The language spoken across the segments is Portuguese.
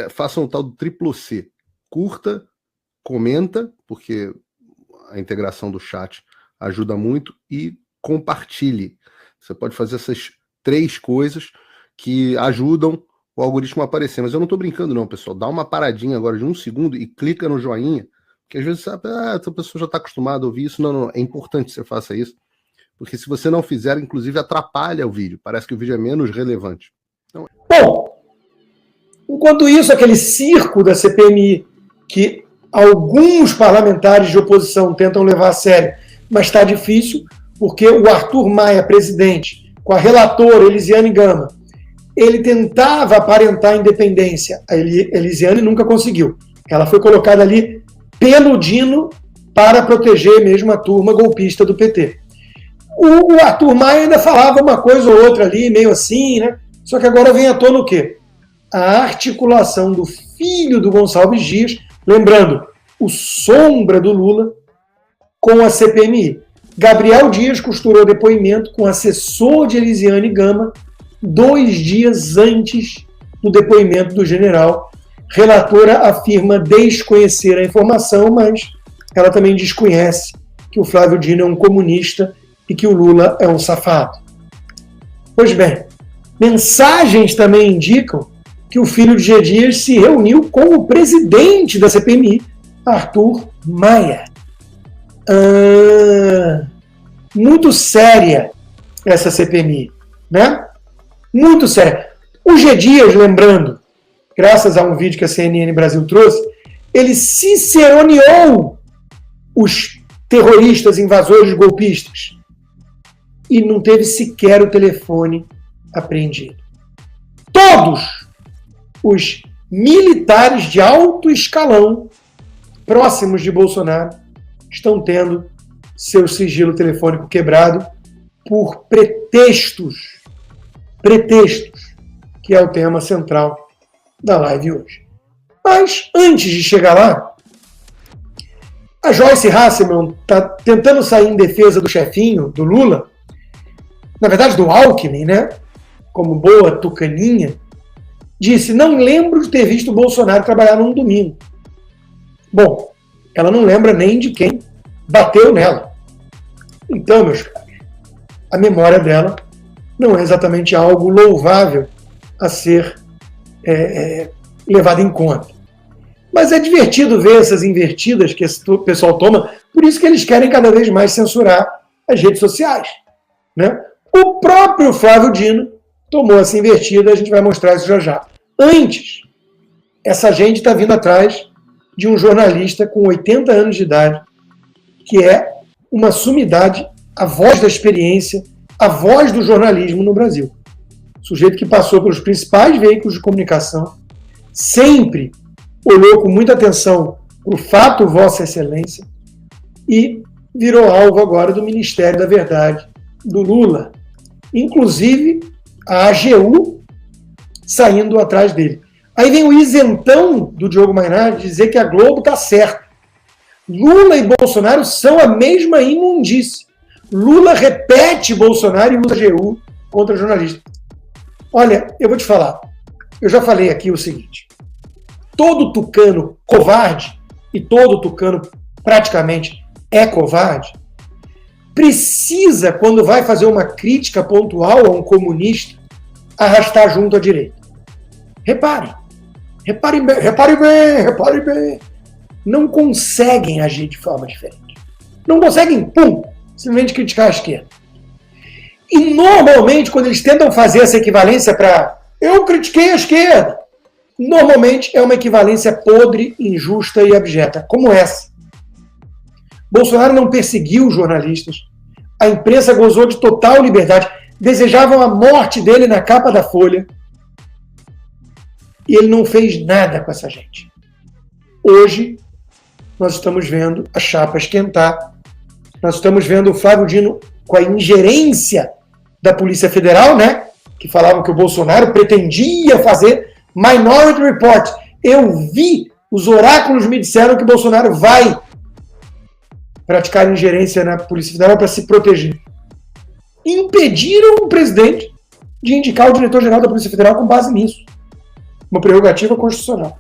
façam o tal do triplo C. Curta, comenta, porque a integração do chat ajuda muito, e compartilhe. Você pode fazer essas 3 coisas que ajudam o algoritmo a aparecer. Mas eu não estou brincando não, pessoal. Dá uma paradinha agora de 1 segundo e clica no joinha, porque às vezes sabe, essa pessoa já está acostumada a ouvir isso. Não, é importante que você faça isso, porque se você não fizer, inclusive atrapalha o vídeo. Parece que o vídeo é menos relevante. Então... Bom, enquanto isso, aquele circo da CPMI, que alguns parlamentares de oposição tentam levar a sério, mas está difícil, porque o Arthur Maia, presidente, com a relatora Elisiane Gama, ele tentava aparentar independência. A Elisiane nunca conseguiu. Ela foi colocada ali pelo Dino para proteger mesmo a turma golpista do PT. O Arthur Maia ainda falava uma coisa ou outra ali, meio assim, né? Só que agora vem à tona o quê? A articulação do filho do Gonçalves Dias, lembrando, o sombra do Lula, com a CPMI. Gabriel Dias costurou depoimento com o assessor de Elisiane Gama 2 dias antes do depoimento do general. Relatora afirma desconhecer a informação, mas ela também desconhece que o Flávio Dino é um comunista e que o Lula é um safado. Pois bem, mensagens também indicam que o filho de G. Dias se reuniu com o presidente da CPMI, Arthur Maia. Muito séria essa CPMI, né? Muito séria. O G. Dias, lembrando, graças a um vídeo que a CNN Brasil trouxe, ele ciceroneou os terroristas, invasores, golpistas, e não teve sequer o telefone apreendido. Todos os militares de alto escalão próximos de Bolsonaro estão tendo seu sigilo telefônico quebrado por pretextos, que é o tema central da live hoje. Mas, antes de chegar lá, a Joyce Hasselman está tentando sair em defesa do chefinho, do Lula, na verdade do Alckmin, né? Como boa tucaninha, disse: não lembro de ter visto o Bolsonaro trabalhar num domingo. Bom, ela não lembra nem de quem bateu nela. Então, meus caros, a memória dela não é exatamente algo louvável a ser levado em conta. Mas é divertido ver essas invertidas que esse pessoal toma, por isso que eles querem cada vez mais censurar as redes sociais, né? O próprio Flávio Dino tomou essa invertida, a gente vai mostrar isso já já. Antes, essa gente está vindo atrás de um jornalista com 80 anos de idade, que é uma sumidade, a voz da experiência, a voz do jornalismo no Brasil. Sujeito que passou pelos principais veículos de comunicação, sempre olhou com muita atenção para o fato Vossa Excelência e virou alvo agora do Ministério da Verdade do Lula. Inclusive, a AGU saindo atrás dele. Aí vem o isentão do Diogo Mainardi dizer que a Globo está certa. Lula e Bolsonaro são a mesma imundície. Lula repete Bolsonaro e usa AGU contra jornalista. Olha, eu vou te falar. Eu já falei aqui o seguinte. Todo tucano covarde, e todo tucano praticamente é covarde, precisa, quando vai fazer uma crítica pontual a um comunista, arrastar junto à direita. Reparem bem. Não conseguem agir de forma diferente. Não conseguem, simplesmente criticar a esquerda. E normalmente, quando eles tentam fazer essa equivalência para eu critiquei a esquerda, normalmente é uma equivalência podre, injusta e abjeta, como essa. Bolsonaro não perseguiu jornalistas, a imprensa gozou de total liberdade, desejavam a morte dele na capa da Folha, e ele não fez nada com essa gente. Hoje, nós estamos vendo a chapa esquentar, nós estamos vendo o Flávio Dino com a ingerência da Polícia Federal, né, que falavam que o Bolsonaro pretendia fazer Minority Report. Eu vi, os oráculos me disseram que o Bolsonaro vai praticar ingerência na Polícia Federal para se proteger. Impediram o presidente de indicar o diretor-geral da Polícia Federal com base nisso. uma prerrogativa constitucional.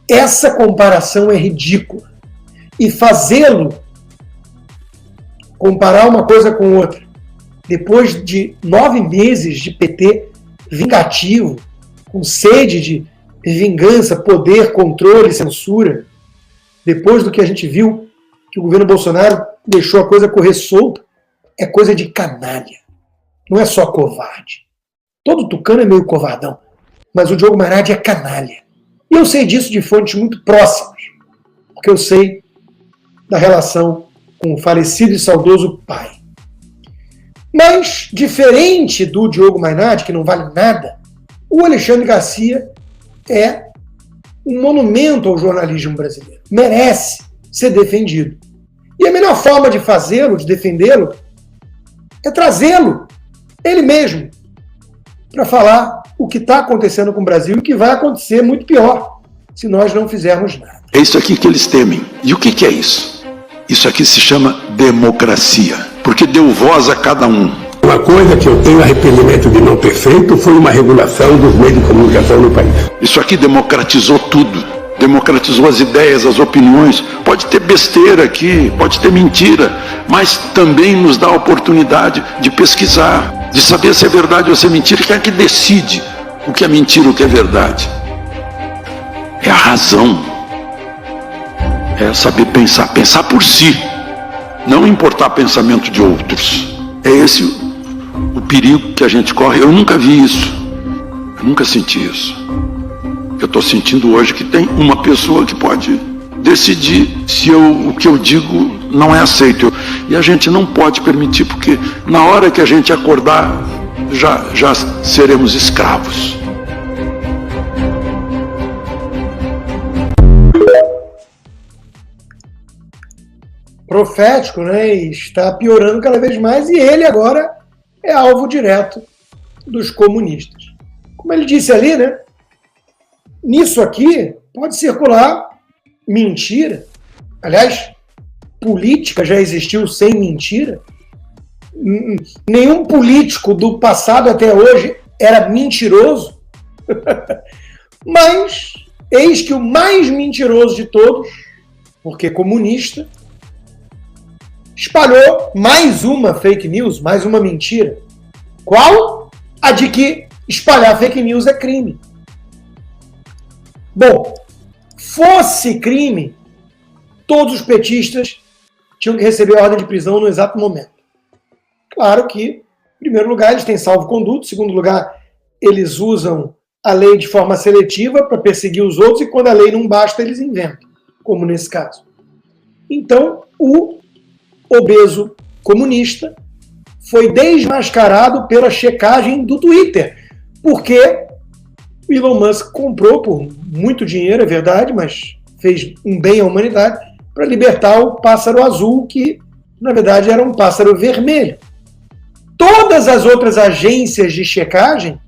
Essa comparação é ridícula. E fazê-lo, comparar uma coisa com outra, depois de 9 meses de PT vingativo, com sede de vingança, poder, controle, censura, depois do que a gente viu que o governo Bolsonaro deixou a coisa correr solta, é coisa de canalha. Não é só covarde. Todo tucano é meio covardão, mas o Diogo Maynard é canalha. E eu sei disso de fontes muito próximas, porque eu sei da relação com o falecido e saudoso pai. Mas, diferente do Diogo Maynard, que não vale nada, o Alexandre Garcia é um monumento ao jornalismo brasileiro. Merece ser defendido. E a melhor forma de fazê-lo, de defendê-lo, é trazê-lo, ele mesmo, para falar o que está acontecendo com o Brasil e que vai acontecer muito pior se nós não fizermos nada. É isso aqui que eles temem. E o que é isso? Isso aqui se chama democracia, porque deu voz a cada um. Uma coisa que eu tenho arrependimento de não ter feito foi uma regulação dos meios de comunicação no país. Isso aqui democratizou tudo. Democratizou as ideias, as opiniões. Pode ter besteira aqui, pode ter mentira, mas também nos dá a oportunidade de pesquisar, de saber se é verdade ou se é mentira. Quem é que decide o que é mentira ou o que é verdade? É a razão. É saber pensar, pensar por si, não importar pensamento de outros. É esse o perigo que a gente corre. Eu nunca vi isso, eu nunca senti isso. Eu estou sentindo hoje que tem uma pessoa que pode decidir se o que eu digo não é aceito. E a gente não pode permitir, porque na hora que a gente acordar, já seremos escravos. Profético, né? E está piorando cada vez mais, e ele agora é alvo direto dos comunistas. Como ele disse ali, né? Nisso aqui pode circular mentira. Aliás, política já existiu sem mentira. Nenhum político do passado até hoje era mentiroso. Mas eis que o mais mentiroso de todos, porque comunista, espalhou mais uma fake news, mais uma mentira. Qual? A de que espalhar fake news é crime. Bom, fosse crime, todos os petistas tinham que receber a ordem de prisão no exato momento. Claro que, em primeiro lugar, eles têm salvo-conduto, em segundo lugar, eles usam a lei de forma seletiva para perseguir os outros, e quando a lei não basta, eles inventam, como nesse caso. Então, o obeso comunista foi desmascarado pela checagem do Twitter, porque o Elon Musk comprou por muito dinheiro, é verdade, mas fez um bem à humanidade, para libertar o pássaro azul, que na verdade era um pássaro vermelho. Todas as outras agências de checagem,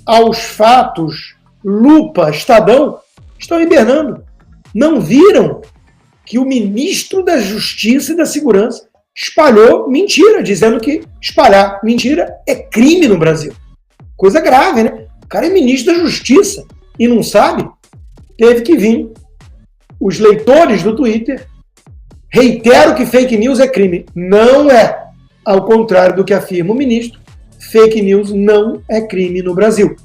aos fatos, Lupa, Estadão, estão hibernando. Não viram que o ministro da Justiça e da Segurança espalhou mentira, dizendo que espalhar mentira é crime no Brasil. Coisa grave, né? O cara é ministro da Justiça e não sabe. Teve que vir os leitores do Twitter. Reitero que fake news é crime. Não é. Ao contrário do que afirma o ministro, fake news não é crime no Brasil.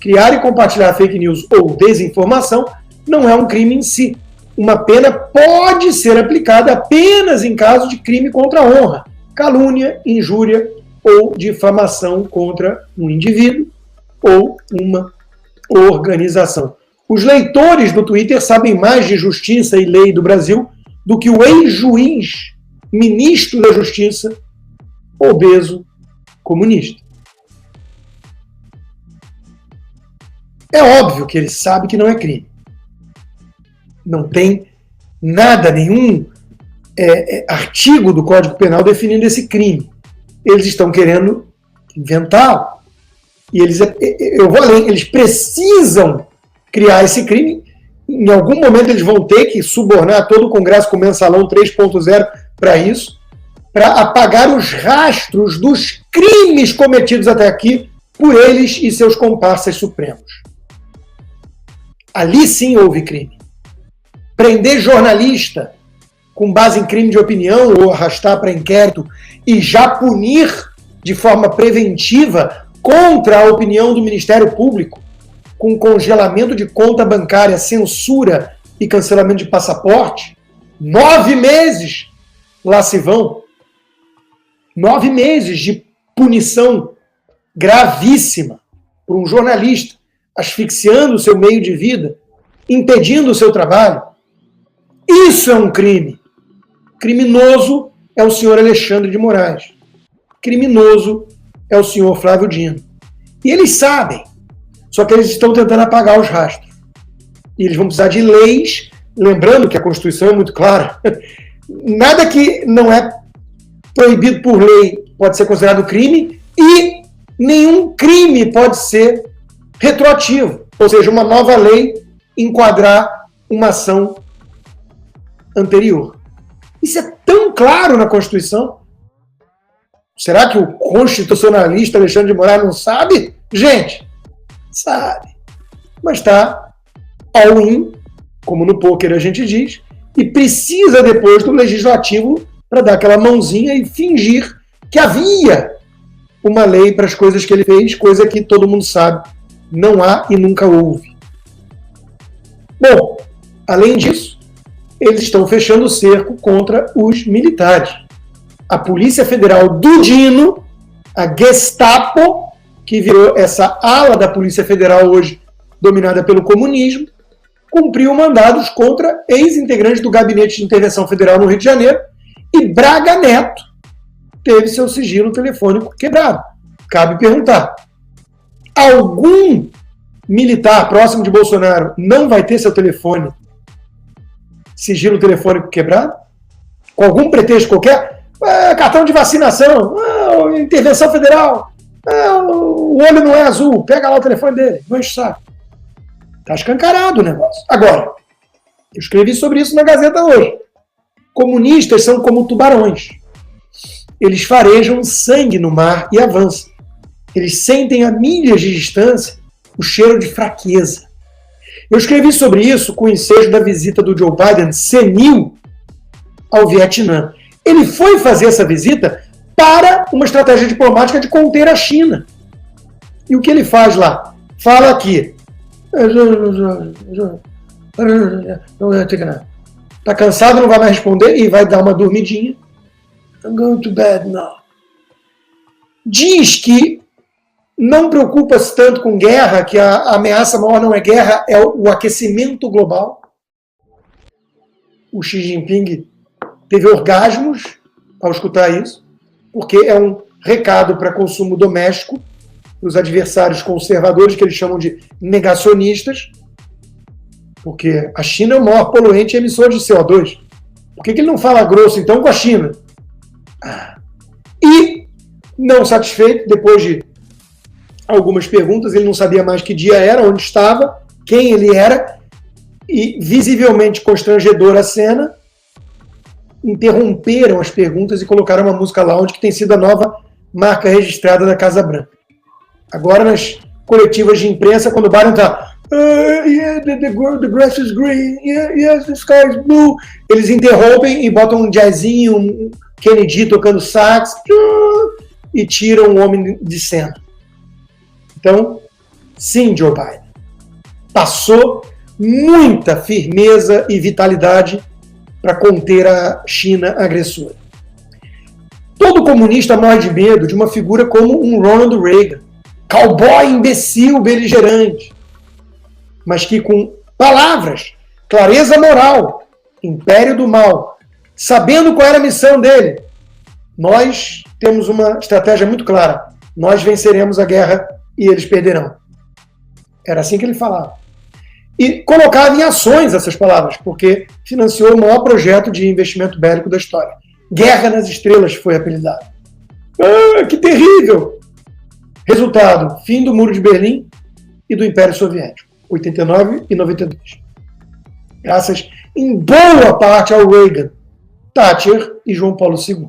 Criar e compartilhar fake news ou desinformação não é um crime em si. Uma pena pode ser aplicada apenas em caso de crime contra a honra, calúnia, injúria ou difamação contra um indivíduo ou uma organização. Os leitores do Twitter sabem mais de justiça e lei do Brasil do que o ex-juiz, ministro da Justiça, obeso comunista. É óbvio que ele sabe que não é crime. Não tem nada, nenhum artigo do Código Penal definindo esse crime. Eles estão querendo inventá-lo. E eu vou além, eles precisam criar esse crime. Em algum momento eles vão ter que subornar todo o Congresso com o Mensalão 3.0 para isso, para apagar os rastros dos crimes cometidos até aqui por eles e seus comparsas supremos. Ali sim houve crime. Prender jornalista com base em crime de opinião ou arrastar para inquérito e já punir de forma preventiva contra a opinião do Ministério Público, com congelamento de conta bancária, censura e cancelamento de passaporte, 9 meses lá se vão. 9 meses de punição gravíssima por um jornalista, asfixiando o seu meio de vida, impedindo o seu trabalho. Isso é um crime. Criminoso é o senhor Alexandre de Moraes. Criminoso é o senhor Flávio Dino. E eles sabem, só que eles estão tentando apagar os rastros. E eles vão precisar de leis, lembrando que a Constituição é muito clara. Nada que não é proibido por lei pode ser considerado crime e nenhum crime pode ser retroativo, ou seja, uma nova lei enquadrar uma ação anterior. Isso é tão claro na Constituição. Será que o constitucionalista Alexandre de Moraes não sabe? Gente, sabe. Mas está all-in, como no pôquer a gente diz, e precisa depois do legislativo para dar aquela mãozinha e fingir que havia uma lei para as coisas que ele fez, coisa que todo mundo sabe, não há e nunca houve. Bom, além disso, eles estão fechando o cerco contra os militares. A Polícia Federal do Dino, a Gestapo, que virou essa ala da Polícia Federal hoje dominada pelo comunismo, cumpriu mandados contra ex-integrantes do Gabinete de Intervenção Federal no Rio de Janeiro, e Braga Neto teve seu sigilo telefônico quebrado. Cabe perguntar, algum militar próximo de Bolsonaro não vai ter seu sigilo telefônico quebrado? Com algum pretexto qualquer? Cartão de vacinação, intervenção federal, o olho não é azul, pega lá o telefone dele, não enche o saco. Está escancarado o negócio. Agora, eu escrevi sobre isso na Gazeta hoje. Comunistas são como tubarões. Eles farejam sangue no mar e avançam. Eles sentem a milhas de distância o cheiro de fraqueza. Eu escrevi sobre isso com o ensejo da visita do Joe Biden senil ao Vietnã. Ele foi fazer essa visita para uma estratégia diplomática de conter a China. E o que ele faz lá? Fala aqui. Está cansado, não vai mais responder e vai dar uma dormidinha. I'm going to bed now. Diz que não preocupa-se tanto com guerra, que a ameaça maior não é guerra, é o aquecimento global. O Xi Jinping teve orgasmos ao escutar isso, porque é um recado para consumo doméstico, os adversários conservadores, que eles chamam de negacionistas, porque a China é o maior poluente e emissor de CO2. Por que ele não fala grosso, então, com a China? E, não satisfeito, depois de algumas perguntas, ele não sabia mais que dia era, onde estava, quem ele era, e visivelmente constrangedora a cena, interromperam as perguntas e colocaram uma música lounge, que tem sido a nova marca registrada da Casa Branca. Agora, nas coletivas de imprensa, quando o Biden está the grass is green, yes, the sky is blue, eles interrompem e botam um jazzinho, um Kennedy tocando sax, e tiram o homem de cena. Então, sim, Joe Biden passou muita firmeza e vitalidade para conter a China agressora. Todo comunista morre de medo de uma figura como um Ronald Reagan, cowboy imbecil, beligerante, mas que com palavras, clareza moral, império do mal, sabendo qual era a missão dele, nós temos uma estratégia muito clara. Nós venceremos a guerra e eles perderão. Era assim que ele falava. E colocava em ações essas palavras, porque financiou o maior projeto de investimento bélico da história. Guerra nas Estrelas foi apelidado. Que terrível! Resultado, fim do Muro de Berlim e do Império Soviético, 89 e 92. Graças, em boa parte, ao Reagan, Thatcher e João Paulo II.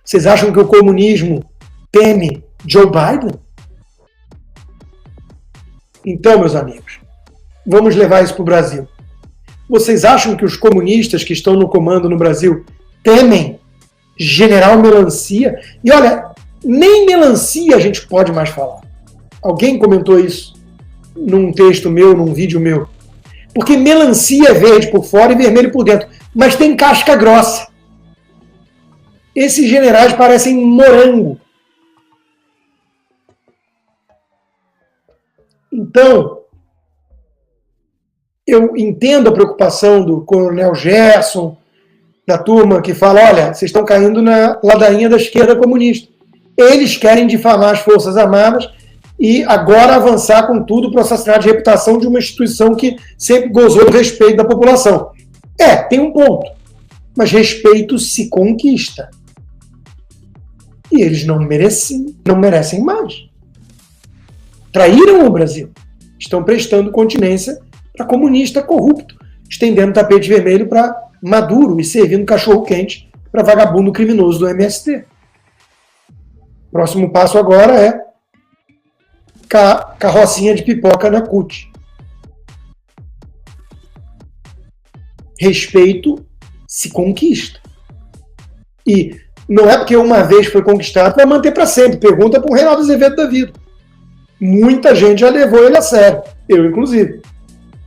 Vocês acham que o comunismo teme Joe Biden? Então, meus amigos, vamos levar isso para o Brasil. Vocês acham que os comunistas que estão no comando no Brasil temem General Melancia? E olha, nem melancia a gente pode mais falar. Alguém comentou isso num texto meu, num vídeo meu. Porque melancia é verde por fora e vermelho por dentro, mas tem casca grossa. Esses generais parecem morango. Então, eu entendo a preocupação do coronel Gerson, da turma que fala, olha, vocês estão caindo na ladainha da esquerda comunista. Eles querem difamar as Forças Armadas e agora avançar com tudo para o assassinato de reputação de uma instituição que sempre gozou do respeito da população. Tem um ponto. Mas respeito se conquista. E eles não merecem mais. Traíram o Brasil. Estão prestando continência para comunista corrupto, estendendo tapete vermelho para Maduro e servindo cachorro-quente para vagabundo criminoso do MST. Próximo passo agora é carrocinha de pipoca na CUT. Respeito se conquista. E não é porque uma vez foi conquistado vai manter para sempre. Pergunta para o Reinaldo Azevedo da vida. Muita gente já levou ele a sério. Eu, inclusive.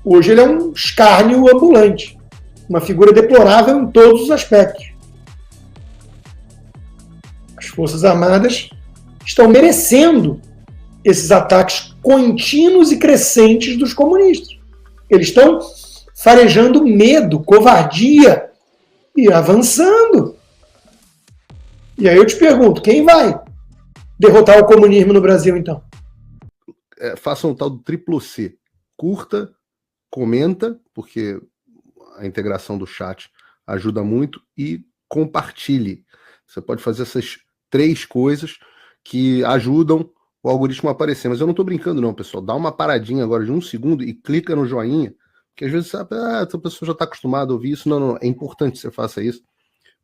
Hoje ele é um escárnio ambulante. Uma figura deplorável em todos os aspectos. As Forças Armadas estão merecendo esses ataques contínuos e crescentes dos comunistas. Eles estão farejando medo, covardia e avançando. E aí eu te pergunto, quem vai derrotar o comunismo no Brasil, então? Faça um tal do triplo C. Curta, comenta, porque a integração do chat ajuda muito, e compartilhe. Você pode fazer essas 3 coisas que ajudam o algoritmo a aparecer. Mas eu não estou brincando não, pessoal. Dá uma paradinha agora de 1 segundo e clica no joinha, porque às vezes sabe, essa pessoa já está acostumada a ouvir isso. Não. É importante que você faça isso,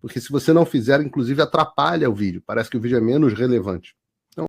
porque se você não fizer, inclusive atrapalha o vídeo. Parece que o vídeo é menos relevante.